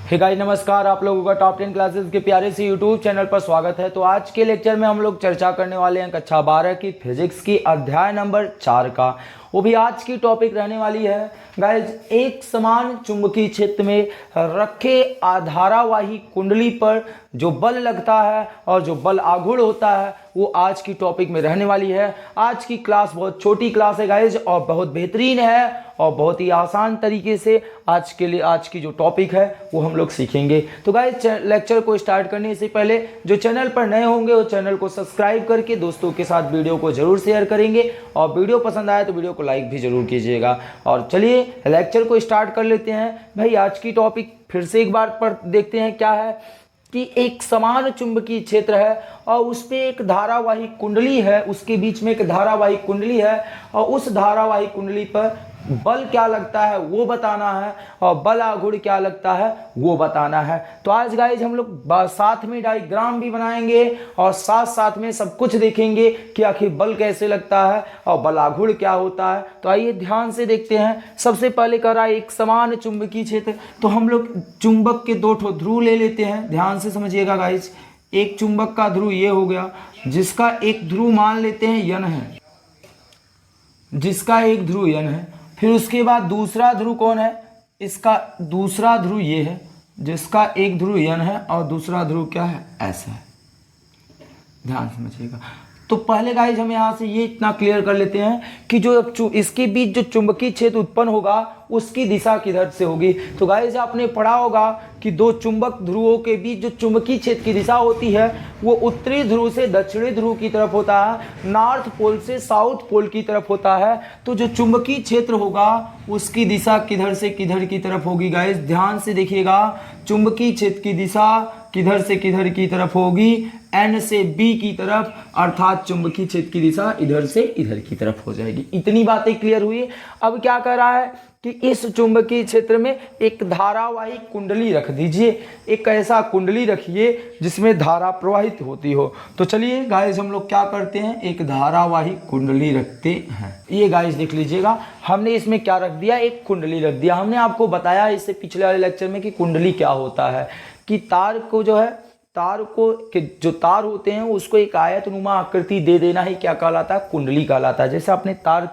Hey guys नमस्कार, आप लोगों का टॉप 10 क्लासेस के प्यारे से यूट्यूब चैनल पर स्वागत है। तो आज के लेक्चर में हम लोग चर्चा करने वाले हैं कक्षा 12 की फिजिक्स की अध्याय नंबर 4 का। वो भी आज की टॉपिक रहने वाली है गाइस, एक समान चुंबकीय क्षेत्र में रखे धारावाही कुंडली पर जो बल लगता है और जो बल आघूर्ण होता है वो आज की टॉपिक में रहने वाली है। आज की क्लास बहुत छोटी क्लास है गाइस और बहुत बेहतरीन है और बहुत ही आसान तरीके से आज की जो टॉपिक है वो हम लोग सीखेंगे। तो गाइस लेक्चर को स्टार्ट करने से पहले जो चैनल पर नए होंगे वो चैनल को सब्सक्राइब करके दोस्तों के साथ वीडियो को जरूर शेयर करेंगे और वीडियो पसंद आए तो वीडियो को लाइक भी जरूर कीजिएगा। और चलिए लेक्चर को स्टार्ट कर लेते हैं। भाई आज की टॉपिक फिर से एक बार पर देखते हैं क्या है कि एक समान चुंबकीय क्षेत्र है और उस पे एक धारावाही कुंडली है, उसके बीच में एक धारावाही कुंडली है और उस धारावाही कुंडली पर बल क्या लगता है वो बताना है और बल आघूर्ण क्या लगता है वो बताना है। तो आज गाइज हम लोग साथ में डायग्राम भी बनाएंगे और साथ साथ में सब कुछ देखेंगे कि आखिर बल कैसे लगता है और बल आघूर्ण क्या होता है। तो आइए ध्यान से देखते हैं। सबसे पहले कह रहा है एक समान चुंबकीय क्षेत्र, तो हम लोग चुंबक के दो ठो ध्रुव ले लेते हैं। ध्यान से समझिएगा गाइज, एक चुंबक का ध्रुव ये हो गया जिसका एक ध्रुव मान लेते हैं यन है, जिसका एक ध्रुव यन है। फिर उसके बाद दूसरा ध्रुव कौन है, इसका दूसरा ध्रुव ये है जिसका एक ध्रुव यन है और दूसरा ध्रुव क्या है, ऐसा है। ध्यान समझिएगा। तो पहले गाइज हम यहाँ से ये इतना क्लियर कर लेते हैं कि जो इसके बीच जो चुंबकीय क्षेत्र उत्पन्न होगा उसकी दिशा किधर से होगी। तो गाइज आपने पढ़ा होगा कि दो चुंबक ध्रुवों के बीच जो चुंबकीय क्षेत्र की दिशा होती है वो उत्तरी ध्रुव से दक्षिणी ध्रुव की तरफ होता है, नॉर्थ पोल से साउथ पोल की तरफ होता है। तो जो चुंबकीय क्षेत्र होगा उसकी दिशा किधर से किधर की तरफ होगी गाइज, ध्यान से देखिएगा। चुंबकीय क्षेत्र की दिशा किधर से किधर की तरफ होगी, एन से बी की तरफ, अर्थात चुंबकीय क्षेत्र की दिशा इधर से इधर की तरफ हो जाएगी। इतनी बातें क्लियर हुई। अब क्या कर रहा है कि इस चुंबकीय क्षेत्र में एक धारावाही कुंडली रख दीजिए, एक ऐसा कुंडली रखिए जिसमें धारा प्रवाहित होती हो। तो चलिए गाइस हम लोग क्या करते हैं, एक धारावाही कुंडली रखते हैं। ये गाइस देख लीजिएगा, हमने इसमें क्या रख दिया, एक कुंडली रख दिया। हमने आपको बताया इससे पिछले वाले लेक्चर में कि कुंडली क्या होता है, कि तार को जो है जो तार होते हैं उसको एक आयतनुमा आकृति दे देना ही क्या कहलाता है, कुंडली कहलाता है। जैसे आपने तार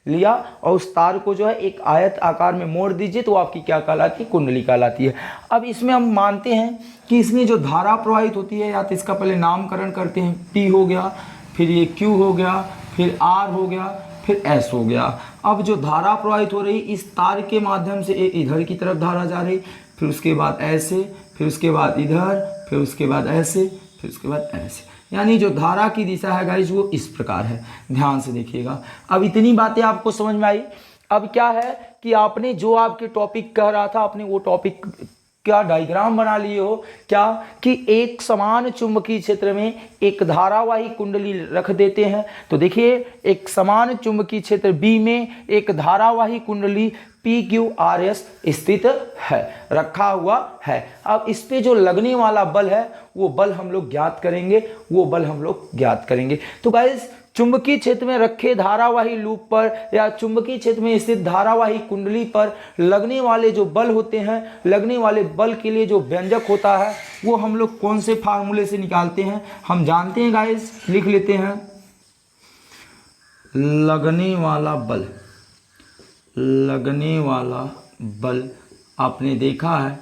लिया और उस तार को जो है एक आयत आकार में मोड़ दीजिए तो आपकी क्या कहलाती है, कुंडली कहलाती है। अब इसमें हम मानते हैं कि इसमें जो धारा प्रवाहित होती है या तो इसका पहले नामकरण करते हैं, P हो गया, फिर ये Q हो गया, फिर R हो गया, फिर S हो गया। अब जो धारा प्रवाहित हो रही इस तार के माध्यम से इधर की तरफ धारा जा रही, फिर उसके बाद ऐसे, फिर उसके बाद इधर, फिर उसके बाद ऐसे, फिर उसके बाद ऐसे, यानी जो धारा की दिशा है गाइज वो इस प्रकार है। ध्यान से देखिएगा। अब इतनी बातें आपको समझ में आई। अब क्या है कि आपने जो आपके टॉपिक कह रहा था आपने वो टॉपिक क्या डायग्राम बना लिए हो क्या, कि एक समान चुंबकीय क्षेत्र में एक धारावाही कुंडली रख देते हैं। तो देखिए एक समान चुंबकीय क्षेत्र B में एक धारावाही कुंडली PQRS स्थित है, रखा हुआ है। अब इस पे जो लगने वाला बल है वो बल हम लोग ज्ञात करेंगे, तो गाइस चुंबकीय क्षेत्र में रखे धारावाही लूप पर या चुंबकीय क्षेत्र में स्थित धारावाही कुंडली पर लगने वाले जो बल होते हैं, लगने वाले बल के लिए जो व्यंजक होता है वो हम लोग कौन से फार्मूले से निकालते हैं, हम जानते हैं गाइस, लिख लेते हैं। लगने वाला बल आपने देखा है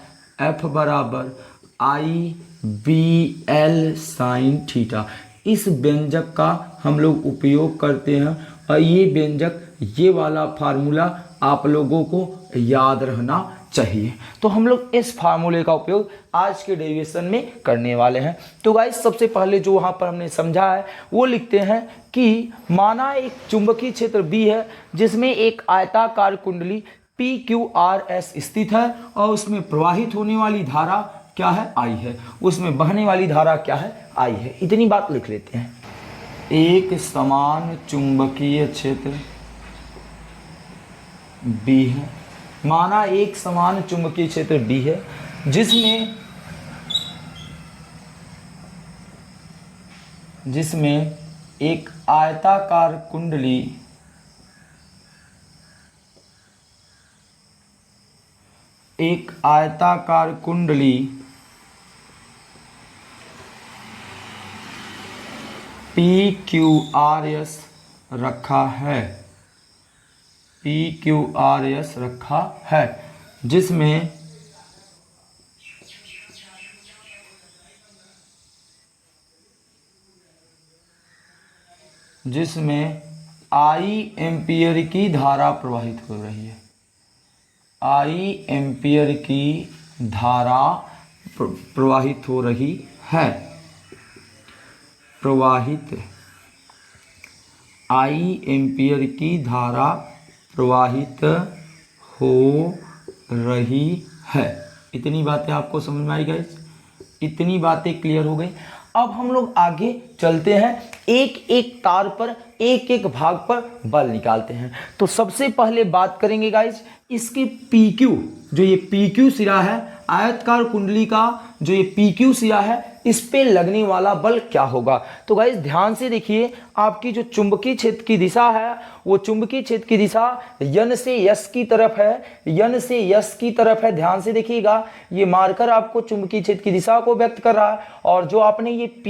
F बराबर IBL साइन थीटा। इस व्यंजक का हम लोग उपयोग करते हैं और ये व्यंजक, ये वाला फार्मूला आप लोगों को याद रहना चाहिए। तो हम लोग इस फार्मूले का उपयोग आज के डेरिवेशन में करने वाले हैं। तो गाइस सबसे पहले जो वहाँ पर हमने समझा है वो लिखते हैं कि माना एक चुंबकीय क्षेत्र B है जिसमें एक आयताकार कुंडली PQRS स्थित है और उसमें प्रवाहित होने वाली धारा क्या है, I है, उसमें बहने वाली धारा क्या है, I है। इतनी बात लिख लेते हैं। एक समान चुंबकीय क्षेत्र B है, माना एक समान चुंबकीय क्षेत्र B है जिसमें एक आयताकार एक आयताकार कुंडली PQRS रखा है, PQRS रखा है, जिसमें I एम्पियर की धारा प्रवाहित हो रही है, I एम्पियर की धारा प्रवाहित हो रही है, I एम्पियर की धारा प्रवाहित हो रही है। इतनी बातें आपको समझ में आई गाइस? इतनी बातें क्लियर हो गई। अब हम लोग आगे चलते हैं, एक एक तार पर, एक एक भाग पर बल निकालते हैं। तो सबसे पहले बात करेंगे गाइस इसके PQ, जो ये PQ सिरा है, आयतकार कुंडली का जो ये PQ सिरा है, इस पे लगने वाला बल क्या होगा। तो गाइस ध्यान से देखिए, आपकी जो चुंबकीय क्षेत्र की दिशा है, वो चुंबकीय क्षेत्र की दिशा यन से यस की तरफ है, यन से यस की तरफ है। ध्यान से देखिएगा, ये मार्कर आपको चुंबकीय क्षेत्र की दिशा को व्यक्त कर रहा है। और जो आपने ये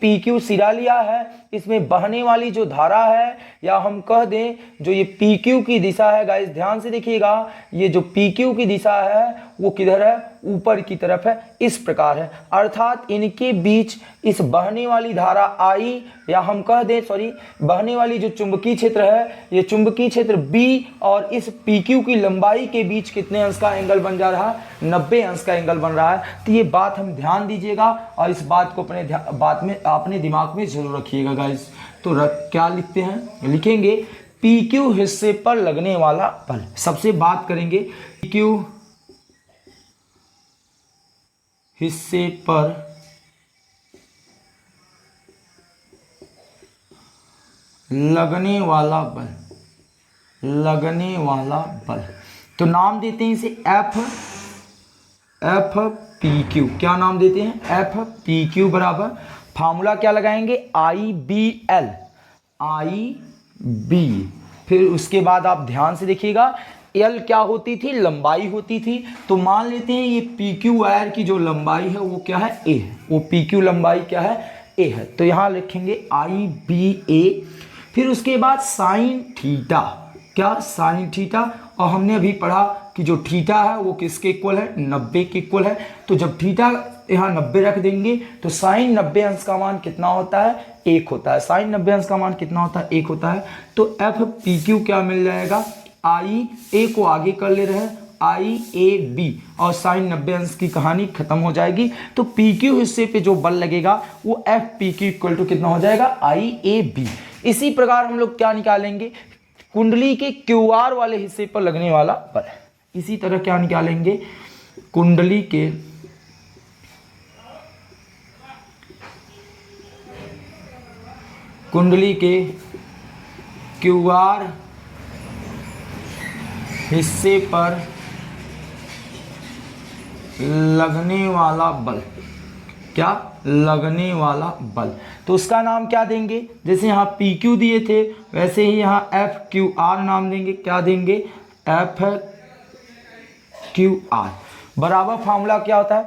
PQ सिरा लिया है, इसमें बहने वाली जो धारा है, या हम कह दें जो ये PQ की दिशा है गाइस, ध्यान से देखिएगा, ये जो PQ की दिशा है वो किधर है? ऊपर की तरफ है, इस प्रकार है। अर्थात इनके बीच इस बहने वाली धारा I, या हम कह दें बहने वाली जो चुंबकीय क्षेत्र है, ये चुंबकीय क्षेत्र B और इस PQ की लंबाई के बीच कितने अंश का एंगल बन जा रहा है? 90 अंश का एंगल बन रहा है। तो ये बात हम ध्यान दीजिएगा और इस बात को अपने दिमाग में जरूर रखिएगा गाइस। तो क्या लिखते हैं? लिखेंगे PQ हिस्से पर लगने वाला बल। सबसे बात करेंगे PQ हिस्से पर लगने वाला बल, तो नाम देते हैं इसे FPQ। क्या नाम देते हैं? FPQ बराबर फार्मूला क्या लगाएंगे? IBL, फिर उसके बाद आप ध्यान से देखिएगा, L क्या होती थी? लंबाई होती थी। तो मान लेते हैं ये PQ वायर की जो लंबाई है वो क्या है? A है। वो PQ लंबाई क्या है? A है। तो यहाँ लिखेंगे IBA। फिर उसके बाद साइन थीटा, क्या? Sine theta. और हमने अभी पढ़ा कि जो थीटा है वो किसके इक्वल है? 90 के इक्वल है। तो जब थीटा यहाँ 90 रख देंगे तो साइन 90 अंश का मान कितना होता है? 1 होता है। साइन 90 अंश का मान कितना होता है? 1 होता है। तो FPQ क्या मिल जाएगा? IA को आगे कर ले रहे हैं, IAB, और साइन 90 अंश की कहानी खत्म हो जाएगी। तो PQ हिस्से पे जो बल लगेगा वो FPQ इक्वल टू कितना हो जाएगा? IAB। इसी प्रकार हम लोग क्या निकालेंगे? कुंडली के QR वाले हिस्से पर लगने वाला बल। इसी तरह क्या निकालेंगे? कुंडली के QR हिस्से पर लगने वाला बल। क्या? लगने वाला बल। तो उसका नाम क्या देंगे? जैसे यहाँ PQ दिए थे वैसे ही यहाँ FQR नाम देंगे। क्या देंगे? FQR बराबर फार्मूला क्या होता है?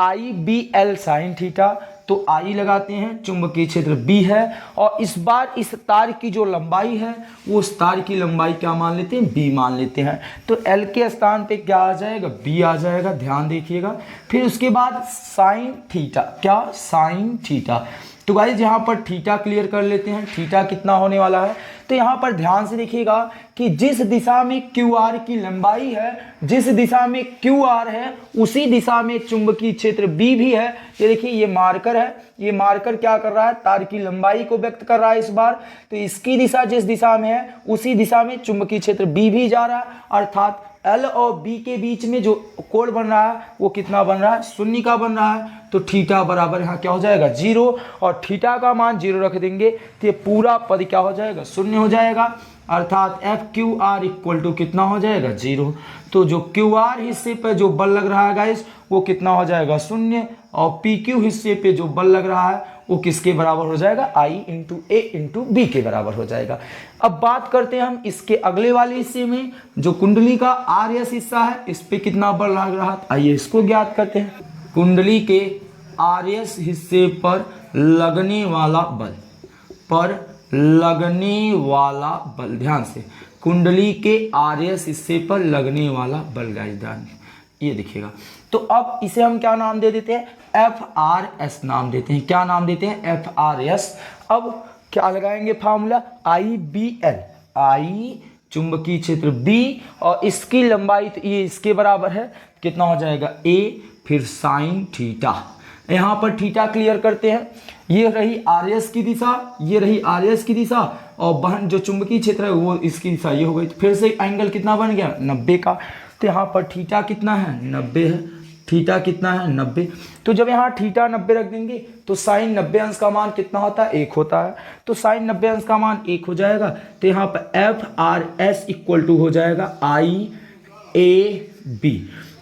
IBL sine theta. तो I लगाते हैं, चुंबकीय क्षेत्र B है, और इस बार इस तार की जो लंबाई है वो उस तार की लंबाई क्या मान लेते हैं? B मान लेते हैं। तो L के स्थान पे क्या आ जाएगा? B आ जाएगा। ध्यान देखिएगा। फिर उसके बाद साइन थीटा। क्या? Sine theta. तो गाइस यहाँ पर थीटा क्लियर कर लेते हैं। थीटा कितना होने वाला है? तो यहाँ पर ध्यान से देखिएगा कि जिस दिशा में QR की लंबाई है, जिस दिशा में QR है, उसी दिशा में चुंबकीय क्षेत्र B भी है। ये देखिए, ये मार्कर है। ये मार्कर क्या कर रहा है? तार की लंबाई को व्यक्त कर रहा है इस बार। तो इसकी दिशा जिस दिशा में है उसी दिशा में चुंबकीय क्षेत्र B भी जा रहा है। अर्थात L और B के बीच में जो कोण बन रहा है वो कितना बन रहा है? 0 का बन रहा है। तो थीटा बराबर यहाँ क्या हो जाएगा? 0। और थीटा का मान 0 रख देंगे तो ये पूरा पद क्या हो जाएगा? 0 हो जाएगा। अर्थात FQR इक्वल टू कितना हो जाएगा? 0। तो जो QR हिस्से पर जो बल लग रहा है गाइस वो कितना हो जाएगा? 0। और PQ हिस्से पे जो बल लग रहा है वो किसके बराबर हो जाएगा, I into A into B के बराबर हो जाएगा। अब बात करते हैं हम इसके अगले वाले हिस्से में, जो कुंडली का आरएस हिस्सा है, इस पे कितना बल लग रहा है, आइए इसको ज्ञात करते हैं। कुंडली के आरएस हिस्से पर लगने वाला बल, ध्यान से, कुंडली के आरएस हिस्से पर लगने वाला बल, गाइस ध्यान, ये दिखेगा। तो अब इसे हम क्या नाम दे देते हैं, FRS नाम देते हैं। क्या नाम देते हैं, FRS। अब क्या लगाएंगे फार्मूला, IBL, I चुंबकीय क्षेत्र B और इसकी लंबाई तो ये इसके बराबर है, कितना हो जाएगा A, फिर साइन थीटा। यहाँ पर थीटा क्लियर करते हैं, ये रही आरएस की दिशा, ये रही आरएस की दिशा, और बहन जो चुंबकीय क्षेत्र है वो इसकी दिशा ये हो गई। फिर से एंगल कितना बन गया, 90 का। तो यहाँ पर थीटा कितना है, 90 है। थीटा कितना है, 90। तो जब यहाँ थीटा 90 रख देंगे तो साइन 90 अंश का मान कितना होता है, 1 होता है। तो साइन 90 अंश का मान 1 हो जाएगा। तो यहाँ पर FRS इक्वल टू हो जाएगा IAB।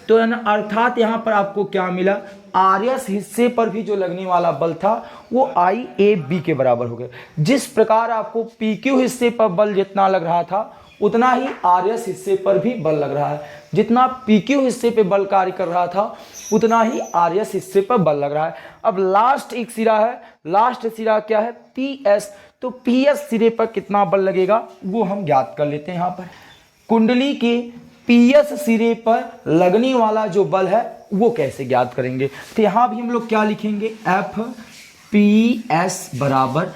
तो अर्थात यहाँ पर आपको क्या मिला, आरएस हिस्से पर भी जो लगने वाला बल था वो IAB के बराबर हो गया। जिस प्रकार आपको PQ हिस्से पर बल जितना लग रहा था उतना ही आरएस हिस्से पर भी बल लग रहा है। जितना PQ हिस्से पे बल कार्य कर रहा था उतना ही आरएस हिस्से पर बल लग रहा है। अब लास्ट एक सिरा है, लास्ट सिरा क्या है, PS। तो PS सिरे पर कितना बल लगेगा वो हम ज्ञात कर लेते हैं। यहाँ पर कुंडली के PS सिरे पर लगने वाला जो बल है वो कैसे ज्ञात करेंगे, तो यहाँ भी हम लोग क्या लिखेंगे, FPS बराबर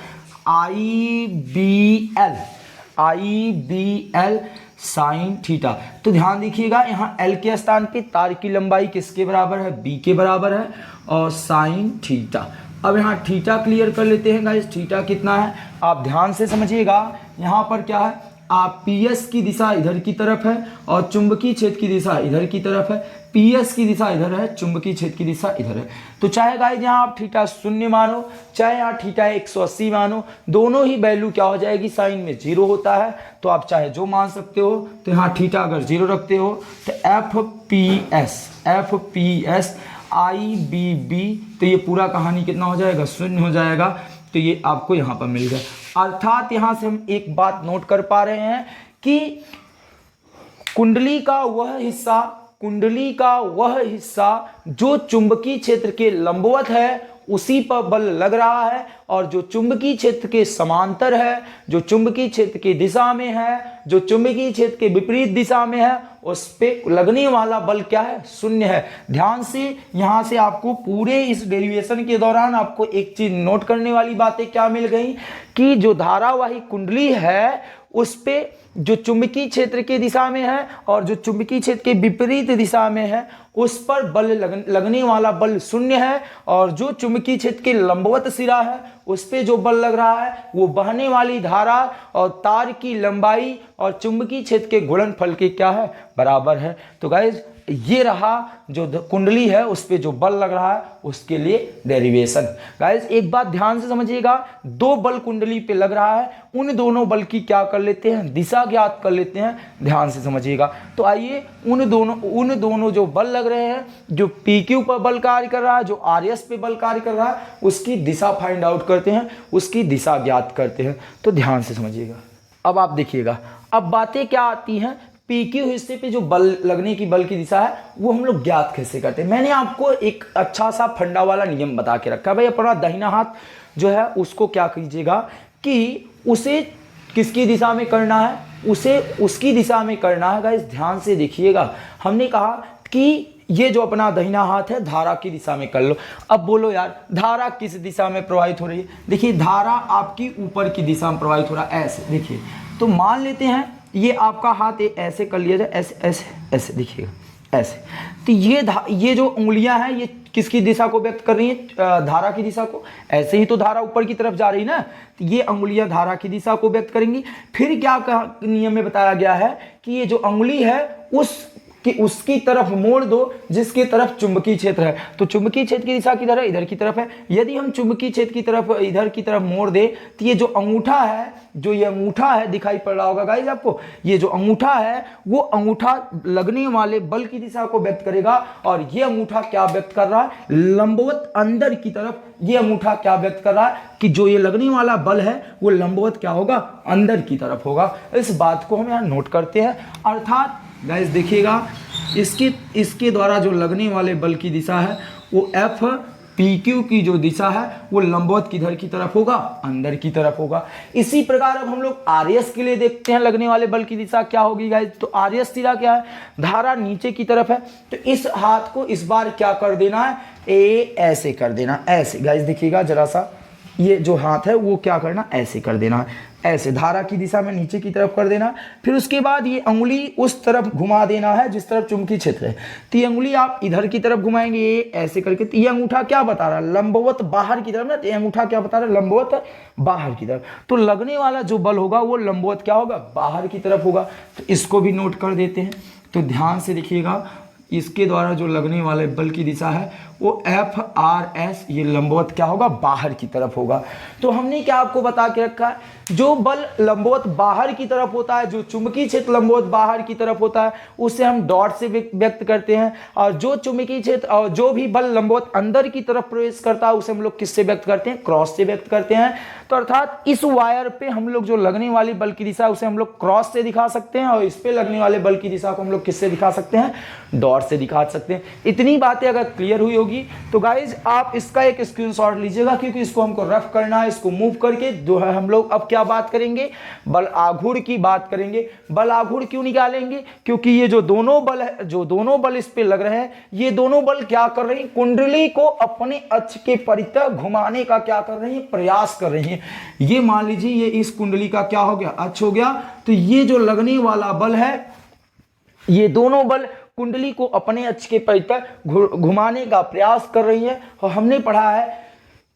IBL साइन थीटा। तो ध्यान देखिएगा यहाँ L के स्थान पे तार की लंबाई किसके बराबर है, B के बराबर है, और साइन थीटा। अब यहाँ थीटा क्लियर कर लेते हैं गाइस, थीटा कितना है आप ध्यान से समझिएगा। यहाँ पर क्या है, आप PS की दिशा इधर की तरफ है और चुंबकीय क्षेत्र की दिशा इधर की तरफ है। PS की दिशा इधर है, चुंबकीय क्षेत्र की दिशा इधर है। तो चाहे गाइस यहाँ आप थीटा 0 मानो, चाहे यहाँ थीटा 180 मानो, दोनों ही वैल्यू क्या हो जाएगी, साइन में 0 होता है। तो आप चाहे जो मान सकते हो। तो यहाँ थीटा अगर 0 रखते हो तो FPS IBB, तो ये पूरा कहानी कितना हो जाएगा, 0 हो जाएगा। तो ये आपको यहाँ पर मिल गया। अर्थात यहाँ से हम एक बात नोट कर पा रहे हैं कि कुंडली का वह हिस्सा जो चुंबकीय क्षेत्र के लंबवत है उसी पर बल लग रहा है, और जो चुंबकीय क्षेत्र के समांतर है, जो चुंबकीय क्षेत्र की दिशा में है, जो चुंबकीय क्षेत्र के विपरीत दिशा में है, उस पे लगने वाला बल क्या है, 0 है। ध्यान से यहाँ से आपको पूरे इस डेरिवेशन के दौरान आपको एक चीज नोट करने वाली बातें क्या मिल गई कि जो धारावाही कुंडली है उस पे जो चुंबकीय क्षेत्र की दिशा में है और जो चुंबकीय क्षेत्र के विपरीत दिशा में है उस पर बल लगने वाला बल 0 है, और जो चुंबकीय क्षेत्र के लंबवत सिरा है उस पे जो बल लग रहा है वो बहने वाली धारा और तार की लंबाई और चुंबकीय क्षेत्र के गुणनफल के क्या है, बराबर है। तो गाइज ये रहा जो कुंडली है उस पे जो बल लग रहा है उसके लिए डेरिवेशन। गाइज एक बात ध्यान से समझिएगा, 2 बल कुंडली पे लग रहा है, उन दोनों बल की क्या कर लेते हैं, दिशा ज्ञात कर लेते हैं। ध्यान से समझिएगा। तो आइए उन दोनों जो बल लग रहे हैं, जो PQ पर बल कार्य कर रहा है, जो RS पे बल कार्य कर रहा है, उसकी दिशा फाइंड आउट करते हैं, उसकी दिशा ज्ञात करते हैं। तो ध्यान से समझिएगा। अब आप देखिएगा, अब बातें क्या आती हैं, PQ हिस्से पे जो बल लगने की बल की दिशा है वो हम लोग ज्ञात कैसे करते हैं। मैंने आपको एक अच्छा सा फंडा वाला नियम बता के रखा है। भाई अपना दाहिना हाथ जो है उसको क्या कीजिएगा कि उसे किसकी दिशा में करना है, उसे उसकी दिशा में करना है। गाइस ध्यान से देखिएगा, हमने कहा कि ये जो अपना दाहिना हाथ है धारा की दिशा में कर लो। अब बोलो यार धारा किस दिशा में प्रवाहित हो रही है, देखिए धारा आपकी ऊपर की दिशा में प्रवाहित हो रहा है, ऐसे देखिए। तो मान लेते हैं ये आपका हाथ ऐसे कर लिया जाए, ऐसे ऐसे ऐसे देखिएगा ऐसे। तो ये जो उंगलियां हैं ये किसकी दिशा को व्यक्त कर रही है, धारा की दिशा को। ऐसे ही तो धारा ऊपर की तरफ जा रही ना, तो ये अंगुलियां धारा की दिशा को व्यक्त करेंगी। फिर क्या नियम में बताया गया है कि ये जो अंगुली है उस कि उसकी तरफ मोड़ दो जिसकी तरफ चुंबकीय क्षेत्र है। तो चुंबकीय क्षेत्र की दिशा किधर है? इधर की तरफ है। यदि हम चुंबकीय क्षेत्र की तरफ इधर की तरफ मोड़ दे तो ये जो अंगूठा है, जो ये अंगूठा है, दिखाई पड़ रहा होगा गाइस आपको, ये जो अंगूठा है वो अंगूठा लगने वाले बल की दिशा को व्यक्त करेगा। और ये अंगूठा क्या व्यक्त कर रहा है? लंबवत अंदर की तरफ। ये अंगूठा क्या व्यक्त कर रहा है कि जो ये लगने वाला बल है वो लंबवत क्या होगा? अंदर की तरफ होगा। इस बात को हम यहाँ नोट करते हैं। अर्थात गाइस देखिएगा, इसके द्वारा जो लगने वाले बल की दिशा है वो एफ पी क्यू की जो दिशा है वो लंबवत किधर की तरफ होगा? अंदर की तरफ होगा। इसी प्रकार अब हम लोग आर एस के लिए देखते हैं लगने वाले बल की दिशा क्या होगी गाइस। तो आर एस दिशा क्या है? धारा नीचे की तरफ है, तो इस हाथ को इस बार क्या कर देना है? ए ऐसे कर देना, ऐसे गाइस देखिएगा जरा सा, ये जो हाथ है वो क्या करना? ऐसे कर देना है, ऐसे धारा की दिशा में नीचे की तरफ कर देना। फिर उसके बाद ये अंगुली उस तरफ घुमा देना है जिस तरफ चुंबकीय क्षेत्र है। तो ये अंगुली आप इधर की तरफ घुमाएंगे, ये ऐसे करके। तो ये अंगूठा क्या बता रहा है? लंबवत बाहर की तरफ ना। तो ये अंगूठा क्या बता रहा है? लंबवत बाहर की तरफ। तो लगने वाला जो बल होगा वो लंबवत क्या होगा? बाहर की तरफ होगा। तो इसको भी नोट कर देते हैं। तो ध्यान से देखिएगा, इसके द्वारा जो लगने वाले बल की दिशा है वो एफ आर एस, ये लंबवत क्या होगा? बाहर की तरफ होगा। तो हमने क्या आपको बता के रखा है? जो बल लंबवत बाहर की तरफ होता है, जो चुंबकीय क्षेत्र लंबवत बाहर की तरफ होता है, उसे हम डॉट से व्यक्त करते हैं। और जो चुंबकीय क्षेत्र और जो भी बल लंबवत अंदर की तरफ प्रवेश करता है उसे हम लोग किससे व्यक्त करते हैं? क्रॉस से व्यक्त करते हैं। तो अर्थात इस वायर पे हम लोग जो लगने वाली बल की दिशा उसे हम लोग क्रॉस से दिखा सकते हैं, और इस पे लगने वाले बल की दिशा को हम लोग किससे दिखा सकते हैं? डॉट से दिखा सकते हैं। इतनी बातें अगर क्लियर हुई होगी तो गाइज आप इसका एक स्क्रीनशॉट लीजिएगा, क्योंकि इसको हमको रफ करना है। इसको मूव करके जो है हम लोग अब क्या बात करेंगे? बल आघूर्ण की बात करेंगे। बल आघूर्ण क्यों निकालेंगे? क्योंकि ये जो दोनों बल है, जो दोनों बल इस पे लग रहे हैं, ये दोनों बल क्या कर रही हैं? कुंडली को अपने अक्ष के परितः घुमाने का क्या कर रही हैं? प्रयास कर रही हैं। ये मान लीजिए ये इस कुंडली का क्या हो गया? अक्ष हो गया। तो ये जो लगने वाला बल है, ये दोनों बल कुंडली को अपने अक्ष के परितः घुमाने का प्रयास कर रही है। और हमने पढ़ा है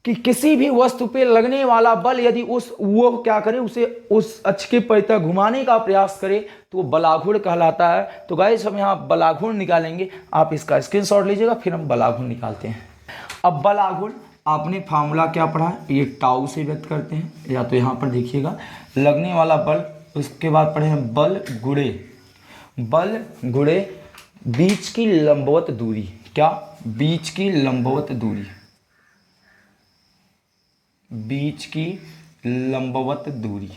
कि किसी भी वस्तु पे लगने वाला बल यदि वो क्या करे, उसे उस अक्ष के परितः घुमाने का प्रयास करे तो वो बलाघूर्ण कहलाता है। तो गाइस हम यहाँ बलाघूर्ण निकालेंगे। आप इसका स्क्रीनशॉट लीजिएगा, फिर हम बलाघूर्ण निकालते हैं। अब बलाघूर्ण आपने फार्मूला क्या पढ़ा? ये टाउ से व्यक्त करते हैं। या तो यहाँ पर देखिएगा लगने वाला बल, उसके बाद पढ़े हैं बल गुणे बीच की लंबवत दूरी। क्या? बीच की लंबवत दूरी, बीच की लंबवत दूरी।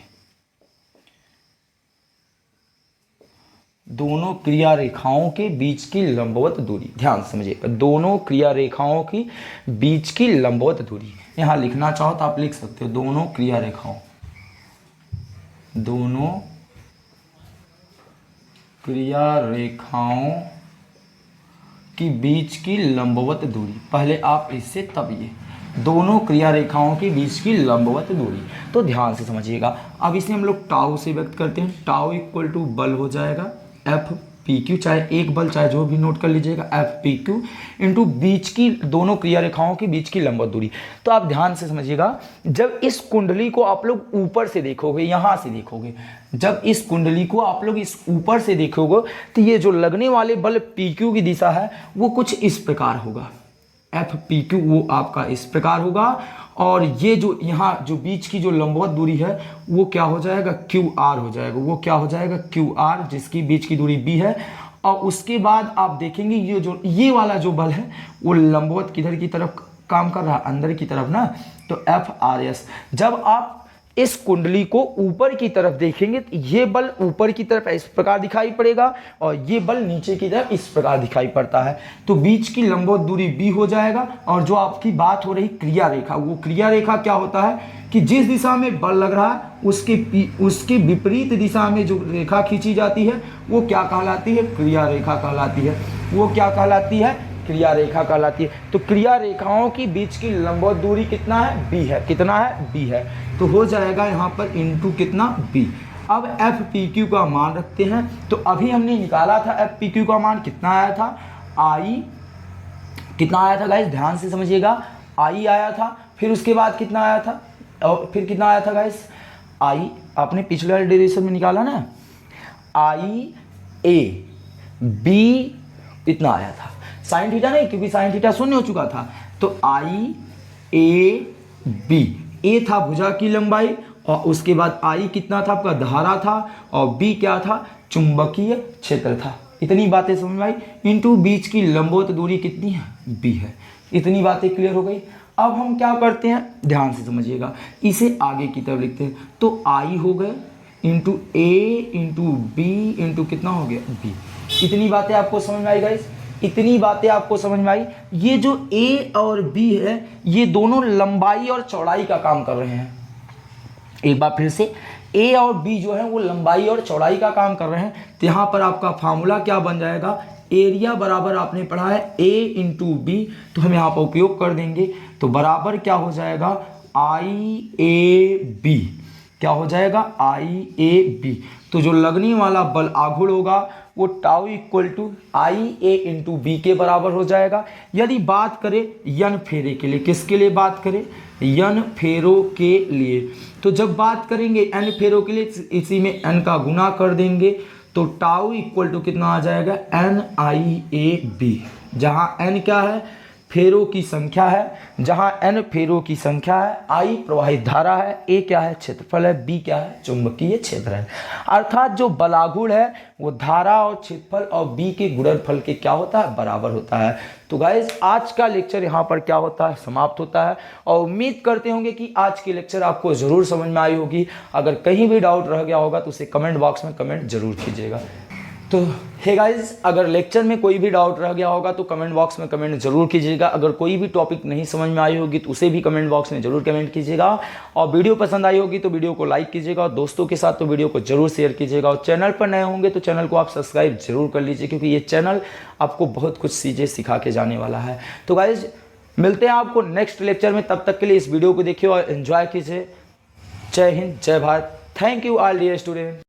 दोनों क्रिया रेखाओं के बीच की लंबवत दूरी। ध्यान समझिएगा, दोनों क्रिया रेखाओं की बीच की लंबवत दूरी। यहां लिखना चाहो तो आप लिख सकते हो, दोनों क्रिया रेखाओं की बीच की लंबवत दूरी। पहले आप इससे तब ये दोनों क्रिया रेखाओं के बीच की लंबवत दूरी। तो ध्यान से समझिएगा। अब इसे हम लोग टाउ से व्यक्त करते हैं। टाउ इक्वल टू बल हो जाएगा एफ पी क्यू, चाहे एक बल चाहे जो भी नोट कर लीजिएगा, एफ पी क्यू इंटू बीच की दोनों क्रिया रेखाओं के बीच की लंबवत दूरी। तो आप ध्यान से समझिएगा, जब इस कुंडली को आप लोग ऊपर से देखोगे, यहां से देखोगे, जब इस कुंडली को आप लोग इस ऊपर से देखोगे तो ये जो लगने वाले बल पी क्यू की दिशा है वो कुछ इस प्रकार होगा। एफ पी क्यू वो आपका इस प्रकार होगा। और ये जो यहाँ जो बीच की जो लंबवत दूरी है वो क्या हो जाएगा? क्यू आर हो जाएगा। वो क्या हो जाएगा? क्यू आर, जिसकी बीच की दूरी बी है। और उसके बाद आप देखेंगे ये वाला जो बल है वो लंबवत किधर की तरफ काम कर रहा है? अंदर की तरफ ना। तो एफ आर एस। जब आप इस कुंडली को ऊपर की तरफ देखेंगे तो ये बल ऊपर की तरफ इस प्रकार दिखाई पड़ेगा और ये बल नीचे की तरफ इस प्रकार दिखाई पड़ता है। तो बीच की लंबवत दूरी बी हो जाएगा। और जो आपकी बात हो रही क्रिया रेखा, वो क्रिया रेखा क्या होता है कि जिस दिशा में बल लग रहा है उसके विपरीत दिशा में जो रेखा खींची जाती है वो क्या कहलाती है? क्रिया रेखा कहलाती है। वो क्या कहलाती है? क्रिया रेखा कहलाती है। तो क्रिया रेखाओं की बीच की लंबवत दूरी कितना है? बी है। कितना है? बी है। तो हो जाएगा यहाँ पर इंटू कितना? बी। अब एफ पी क्यू का मान रखते हैं। तो अभी हमने निकाला था एफ पी क्यू का मान कितना आया था? आई कितना आया था गाइस? ध्यान से समझिएगा, आई आया था। फिर उसके बाद कितना आया था? और फिर कितना आया था गाइस? आई आपने पिछले वाले डेरिवेशन में निकाला ना, आई ए बी इतना आया था, साइन थीटा नहीं, क्योंकि साइन थीटा शून्य हो चुका था। तो आई ए बी, ए था भुजा की लंबाई, और उसके बाद आई कितना था आपका धारा था, और बी क्या था चुंबकीय क्षेत्र था। इतनी बातें समझ में आई। इनटू बीच की लंबवत दूरी कितनी है, बी है। इतनी बातें क्लियर हो गई। अब हम क्या करते हैं, ध्यान से समझिएगा, इसे आगे की तरफ लिखते हैं। तो आई हो गए into A into B into कितना हो गया बी। इतनी बातें आपको समझ में आई गाइस, इतनी बातें आपको समझ में आई। ये जो ए और बी है ये दोनों लंबाई और चौड़ाई का काम कर रहे हैं। एक बार फिर से, ए और बी जो है वो लंबाई और चौड़ाई का काम कर रहे हैं। तो यहाँ पर आपका फार्मूला क्या बन जाएगा, एरिया बराबर आपने पढ़ा है ए इंटू बी, तो हम यहाँ पर उपयोग कर देंगे। तो बराबर क्या हो जाएगा, आई ए बी, क्या हो जाएगा आई ए बी। तो जो लगने वाला बल आघूर्ण होगा वो tau equal to I A into B के बराबर हो जाएगा। यदि बात करें यन फेरे के लिए, किसके लिए बात करें, यन फेरों के लिए, तो जब बात करेंगे एन फेरों के लिए इसी में एन का गुना कर देंगे, तो टाउ इक्वल टू कितना आ जाएगा एन आई ए बी, जहाँ एन क्या है फेरों की संख्या है, जहां एन फेरों की संख्या है, आई प्रवाहित धारा है, ए क्या है क्षेत्रफल है, बी क्या है चुंबकीय क्षेत्र है। अर्थात जो बलागुण है वो धारा और क्षेत्रफल और बी के गुणनफल के क्या होता है बराबर होता है। तो गाइस आज का लेक्चर यहाँ पर क्या होता है समाप्त होता है, और उम्मीद करते होंगे कि आज की लेक्चर आपको जरूर समझ में आई होगी। अगर कहीं भी डाउट रह गया होगा तो उसे कमेंट बॉक्स में कमेंट जरूर कीजिएगा। तो हे गाइस, अगर लेक्चर में कोई भी डाउट रह गया होगा तो कमेंट बॉक्स में कमेंट जरूर कीजिएगा। अगर कोई भी टॉपिक नहीं समझ में आई होगी तो उसे भी कमेंट बॉक्स में जरूर कमेंट कीजिएगा। और वीडियो पसंद आई होगी तो वीडियो को लाइक कीजिएगा, और दोस्तों के साथ तो वीडियो को जरूर शेयर कीजिएगा। और चैनल पर नए होंगे तो चैनल को आप सब्सक्राइब जरूर कर लीजिए, क्योंकि ये चैनल आपको बहुत कुछ चीज़ें सिखा के जाने वाला है। तो गाइज मिलते हैं आपको नेक्स्ट लेक्चर में, तब तक के लिए इस वीडियो को देखिए और एंजॉय कीजिए। जय हिंद, जय Bharat. Thank you all dear student.